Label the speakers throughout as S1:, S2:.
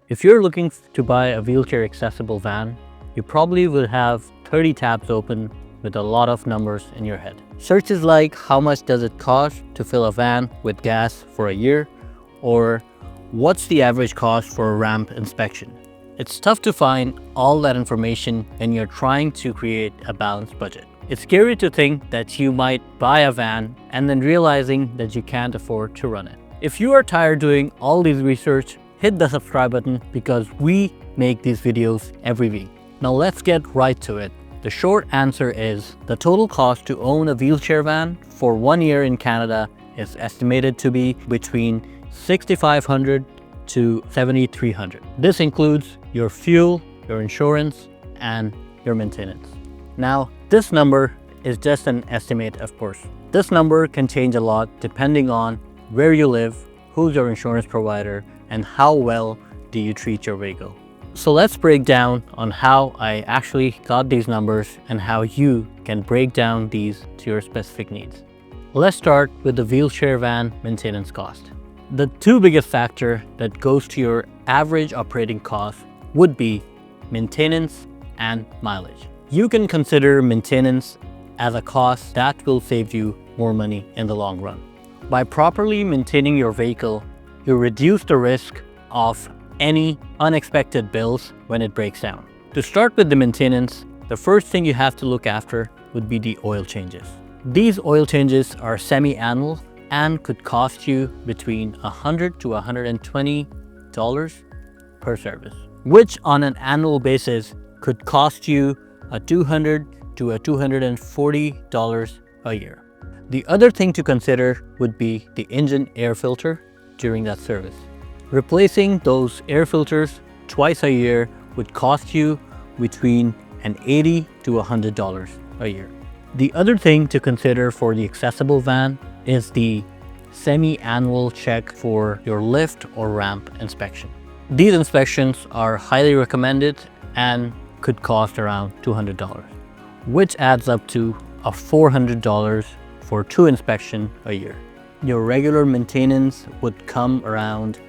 S1: If you're looking to buy a wheelchair accessible van, you probably will have 30 tabs open with a lot of numbers in your head. Searches like how much does it cost to fill a van with gas for a year, or what's the average cost for a ramp inspection. It's tough to find all that information when you're trying to create a balanced budget. It's scary to think that you might buy a van and then realizing that you can't afford to run it. If you are tired doing all this research, hit the subscribe button because we make these videos every week. Now let's get right to it. The short answer is the total cost to own a wheelchair van for 1 year in Canada is estimated to be between $6,500 to $7,300. This includes your fuel, your insurance, and your maintenance. Now, this number is just an estimate, of course. This number can change a lot depending on where you live, who's your insurance provider, and how well do you treat your vehicle. So let's break down on how I actually got these numbers and how you can break down these to your specific needs. Let's start with the wheelchair van maintenance cost. The two biggest factors that goes to your average operating cost would be maintenance and mileage. You can consider maintenance as a cost that will save you more money in the long run. By properly maintaining your vehicle, you reduce the risk of any unexpected bills when it breaks down. To start with the maintenance, the first thing you have to look after would be the oil changes. These oil changes are semi-annual and could cost you between $100 to $120 per service, which on an annual basis could cost you $200 to $240 a year. The other thing to consider would be the engine air filter during that service. Replacing those air filters twice a year would cost you between $80 to $100 a year. The other thing to consider for the accessible van is the semi-annual check for your lift or ramp inspection. These inspections are highly recommended and could cost around $200, which adds up to $400 for 2 inspections a year. Your regular maintenance would come around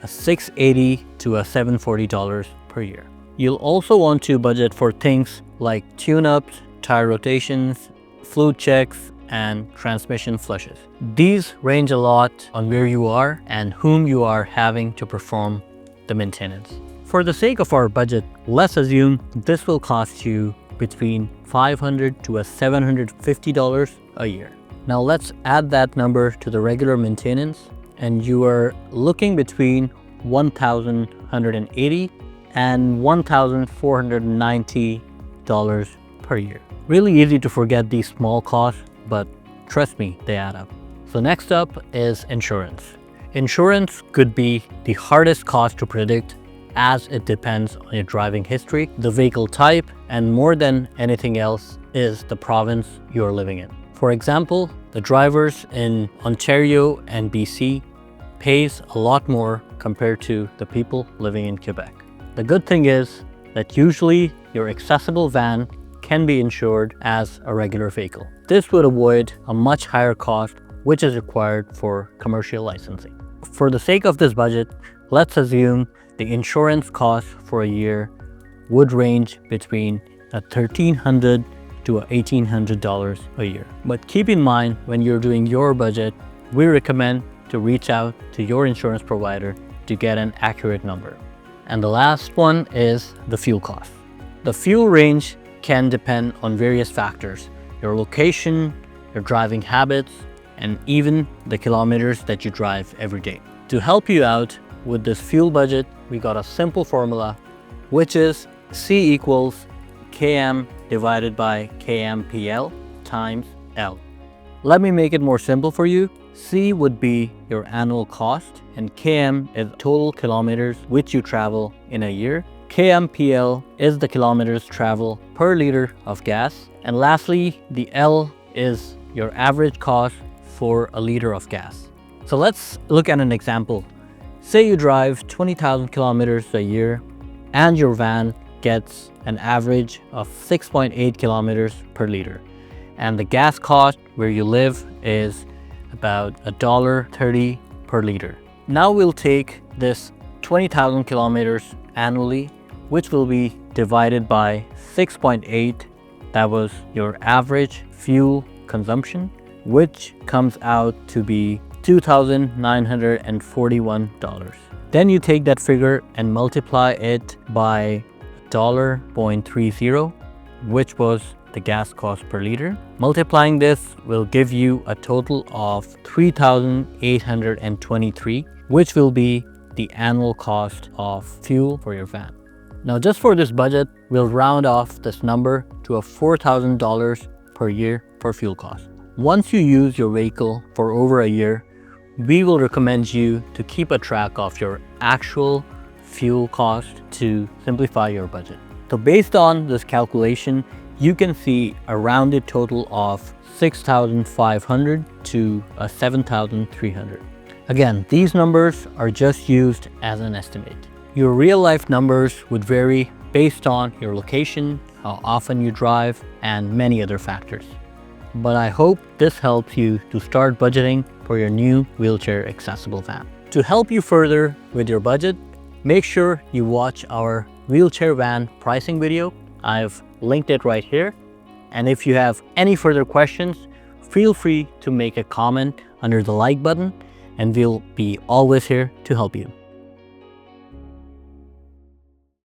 S1: $680 to $740 per year. You'll also want to budget for things like tune-ups, tire rotations, fluid checks, and transmission flushes. These range a lot on where you are and whom you are having to perform the maintenance. For the sake of our budget, let's assume this will cost you between $500 to $750 a year. Now let's add that number to the regular maintenance, and you are looking between $1,180 and $1,490 per year. Really easy to forget these small costs, but trust me, they add up. So next up is insurance. Insurance could be the hardest cost to predict as it depends on your driving history, the vehicle type, and more than anything else is the province you're living in. For example, the drivers in Ontario and BC pays a lot more compared to the people living in Quebec. The good thing is that usually your accessible van can be insured as a regular vehicle. This would avoid a much higher cost which is required for commercial licensing. For the sake of this budget, let's assume the insurance cost for a year would range between $1,300 to $1,800 a year. But keep in mind, when you're doing your budget, we recommend to reach out to your insurance provider to get an accurate number. And the last one is the fuel cost. The fuel range can depend on various factors: your location, your driving habits, and even the kilometers that you drive every day. To help you out with this fuel budget, we got a simple formula, which is C equals km divided by kmpl times L. Let me make it more simple for you. C would be your annual cost, and km is total kilometers which you travel in a year. kmpl is the kilometers travel per liter of gas. And lastly, the L is your average cost for a liter of gas. So let's look at an example. Say you drive 20,000 kilometers a year and your van gets an average of 6.8 kilometers per liter. And the gas cost where you live is about $1.30 per liter. Now we'll take this 20,000 kilometers annually, which will be divided by 6.8. That was your average fuel consumption, which comes out to be $2,941. Then you take that figure and multiply it by $0.30, which was the gas cost per liter. Multiplying this will give you a total of $3,823, which will be the annual cost of fuel for your van. Now, just for this budget, we'll round off this number to a $4,000 per year for fuel costs. Once you use your vehicle for over a year, we will recommend you to keep a track of your actual fuel cost to simplify your budget. So based on this calculation, you can see a rounded total of $6,500 to $7,300. Again, these numbers are just used as an estimate. Your real life numbers would vary based on your location, how often you drive, and many other factors. But I hope this helps you to start budgeting for your new wheelchair accessible van. To help you further with your budget, make sure you watch our wheelchair van pricing video. I've linked it right here. And if you have any further questions, feel free to make a comment under the like button, and we'll be always here to help you.